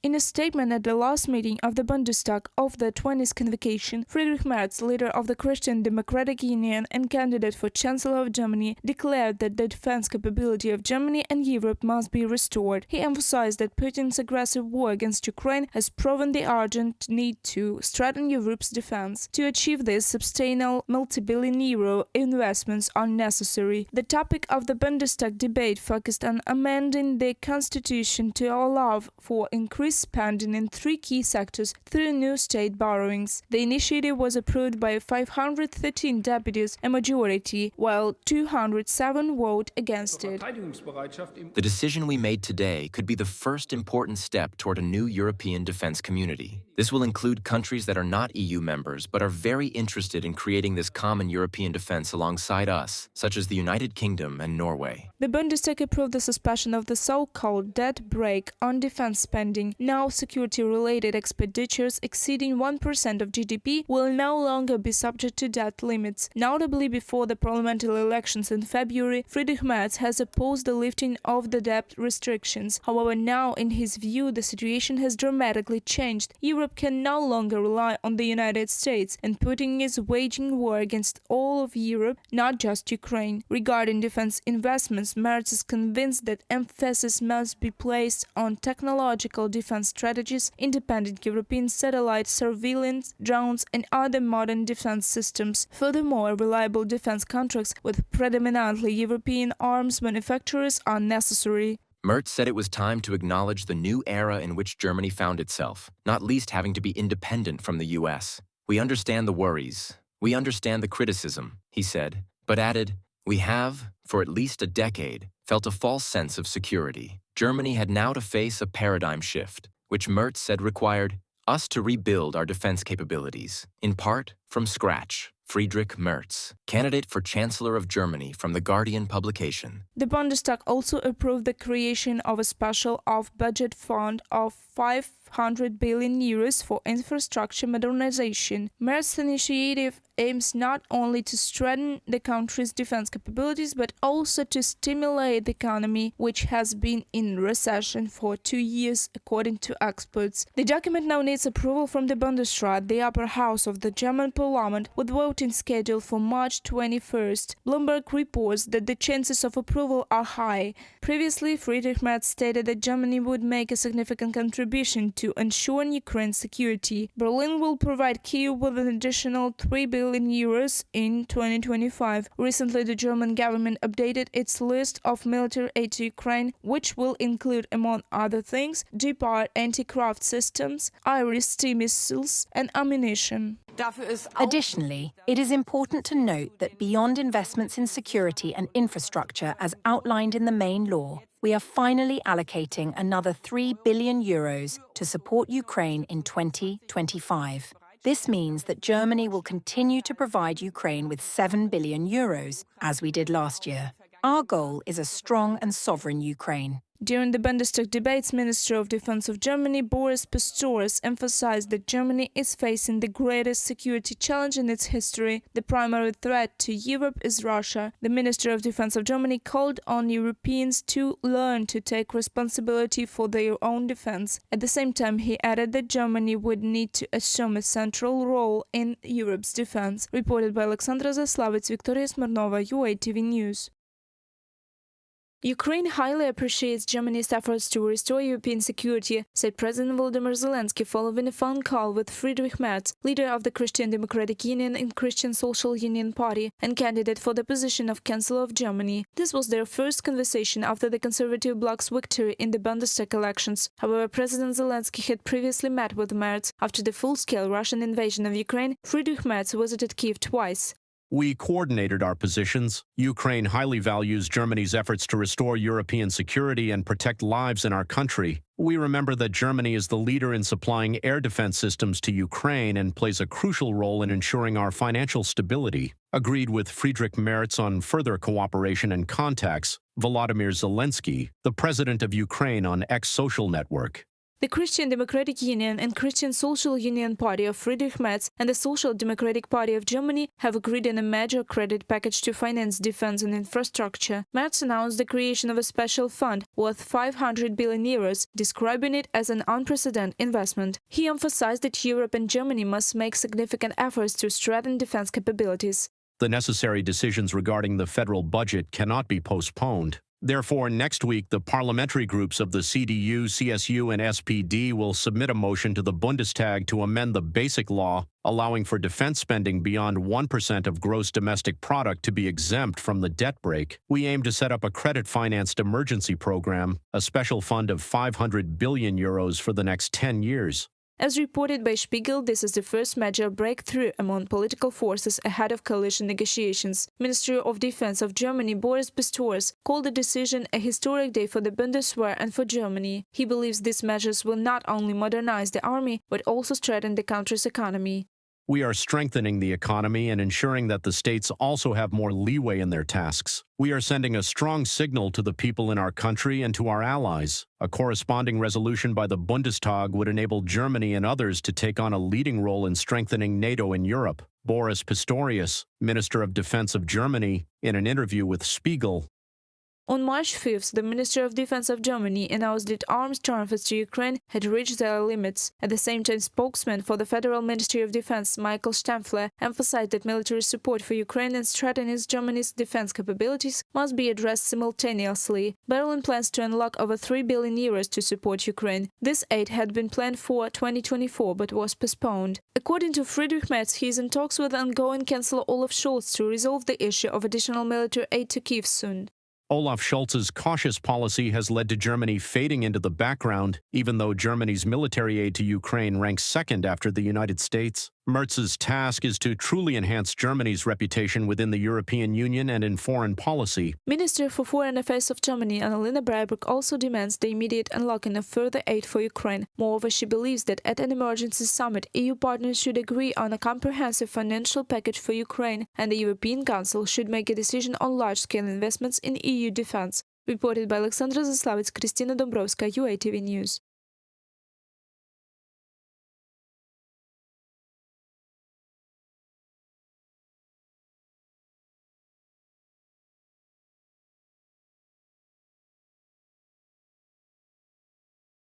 In a statement at the last meeting of the Bundestag of the 20th convocation, Friedrich Merz, leader of the Christian Democratic Union and candidate for Chancellor of Germany, declared that the defense capability of Germany and Europe must be restored. He emphasized that Putin's aggressive war against Ukraine has proven the urgent need to strengthen Europe's defense. To achieve this, substantial multi-billion euro investments are necessary. The topic of the Bundestag debate focused on amending the constitution to allow for increased spending in three key sectors through new state borrowings. The initiative was approved by 513 deputies, a majority, while 207 voted against it. The decision we made today could be the first important step toward a new European defense community. This will include countries that are not EU members but are very interested in creating this common European defense alongside us, such as the United Kingdom and Norway. The Bundestag approved the suspension of the so-called debt brake on defense spending. Now, security-related expenditures exceeding 1% of GDP will no longer be subject to debt limits. Notably, before the parliamentary elections in February, Friedrich Merz has opposed the lifting of the debt restrictions. However, now, in his view, the situation has dramatically changed. Europe can no longer rely on the United States, and Putin is waging war against all of Europe, not just Ukraine. Regarding defense investments, Merz is convinced that emphasis must be placed on technological defense strategies, independent European satellite surveillance, drones, and other modern defense systems. Furthermore, reliable defense contracts with predominantly European arms manufacturers are necessary. Merz said it was time to acknowledge the new era in which Germany found itself, not least having to be independent from the US. We understand the worries. We understand the criticism, he said, but added, we have, for at least a decade, felt a false sense of security. Germany had now to face a paradigm shift, which Merz said required us to rebuild our defense capabilities, in part from scratch. Friedrich Merz, candidate for Chancellor of Germany from The Guardian publication. The Bundestag also approved the creation of a special off-budget fund of 500 billion euros for infrastructure modernization. Merz's initiative aims not only to strengthen the country's defense capabilities but also to stimulate the economy, which has been in recession for 2 years, according to experts. The document now needs approval from the Bundesrat, the upper house of the German parliament, with voting scheduled for March 21st. Bloomberg reports that the chances of approval are high. Previously, Friedrich Merz stated that Germany would make a significant contribution to ensuring Ukraine's security. Berlin will provide Kyiv with an additional 3 billion euros in 2025. Recently, the German government updated its list of military aid to Ukraine, which will include, among other things, Gepard anti-craft systems, IRIS-T missiles, and ammunition. Additionally, it is important to note that beyond investments in security and infrastructure as outlined in the main law, we are finally allocating another 3 billion euros to support Ukraine in 2025. This means that Germany will continue to provide Ukraine with 7 billion euros, as we did last year. Our goal is a strong and sovereign Ukraine. During the Bundestag debates, Minister of Defense of Germany Boris Pistorius emphasized that Germany is facing the greatest security challenge in its history. The primary threat to Europe is Russia. The Minister of Defense of Germany called on Europeans to learn to take responsibility for their own defense. At the same time, he added that Germany would need to assume a central role in Europe's defense. Reported by Alexandra Zaslavets, Victoria Smirnova, UATV News. Ukraine highly appreciates Germany's efforts to restore European security, said President Volodymyr Zelensky following a phone call with Friedrich Merz, leader of the Christian Democratic Union and Christian Social Union Party, and candidate for the position of Chancellor of Germany. This was their first conversation after the conservative bloc's victory in the Bundestag elections. However, President Zelensky had previously met with Merz. After the full-scale Russian invasion of Ukraine, Friedrich Merz visited Kyiv twice. We coordinated our positions. Ukraine highly values Germany's efforts to restore European security and protect lives in our country. We remember that Germany is the leader in supplying air defense systems to Ukraine and plays a crucial role in ensuring our financial stability. Agreed with Friedrich Merz on further cooperation and contacts, Volodymyr Zelensky, the president of Ukraine, on X social network. The Christian Democratic Union and Christian Social Union Party of Friedrich Merz and the Social Democratic Party of Germany have agreed on a major credit package to finance defense and infrastructure. Merz announced the creation of a special fund worth 500 billion euros, describing it as an unprecedented investment. He emphasized that Europe and Germany must make significant efforts to strengthen defense capabilities. The necessary decisions regarding the federal budget cannot be postponed. Therefore, next week, the parliamentary groups of the CDU, CSU, and SPD will submit a motion to the Bundestag to amend the basic law, allowing for defense spending beyond 1% of gross domestic product to be exempt from the debt brake. We aim to set up a credit-financed emergency program, a special fund of 500 billion euros for the next 10 years. As reported by Spiegel, this is the first major breakthrough among political forces ahead of coalition negotiations. Minister of Defense of Germany Boris Pistorius called the decision a historic day for the Bundeswehr and for Germany. He believes these measures will not only modernize the army, but also strengthen the country's economy. We are strengthening the economy and ensuring that the states also have more leeway in their tasks. We are sending a strong signal to the people in our country and to our allies. A corresponding resolution by the Bundestag would enable Germany and others to take on a leading role in strengthening NATO in Europe. Boris Pistorius, Minister of Defense of Germany, in an interview with Spiegel. On March 5th, the Minister of Defense of Germany announced that arms transfers to Ukraine had reached their limits. At the same time, spokesman for the Federal Ministry of Defense, Michael Stempfler, emphasized that military support for Ukraine and strengthening Germany's defense capabilities must be addressed simultaneously. Berlin plans to unlock over 3 billion euros to support Ukraine. This aid had been planned for 2024 but was postponed. According to Friedrich Merz, he is in talks with ongoing Chancellor Olaf Scholz to resolve the issue of additional military aid to Kyiv soon. Olaf Scholz's cautious policy has led to Germany fading into the background, even though Germany's military aid to Ukraine ranks second after the United States. Merz's task is to truly enhance Germany's reputation within the European Union and in foreign policy. Minister for Foreign Affairs of Germany, Annalena Baerbock, also demands the immediate unlocking of further aid for Ukraine. Moreover, she believes that at an emergency summit, EU partners should agree on a comprehensive financial package for Ukraine, and the European Council should make a decision on large-scale investments in EU defense. Reported by Alexandra Zaslavets, Kristina Dombrovska, UATV News.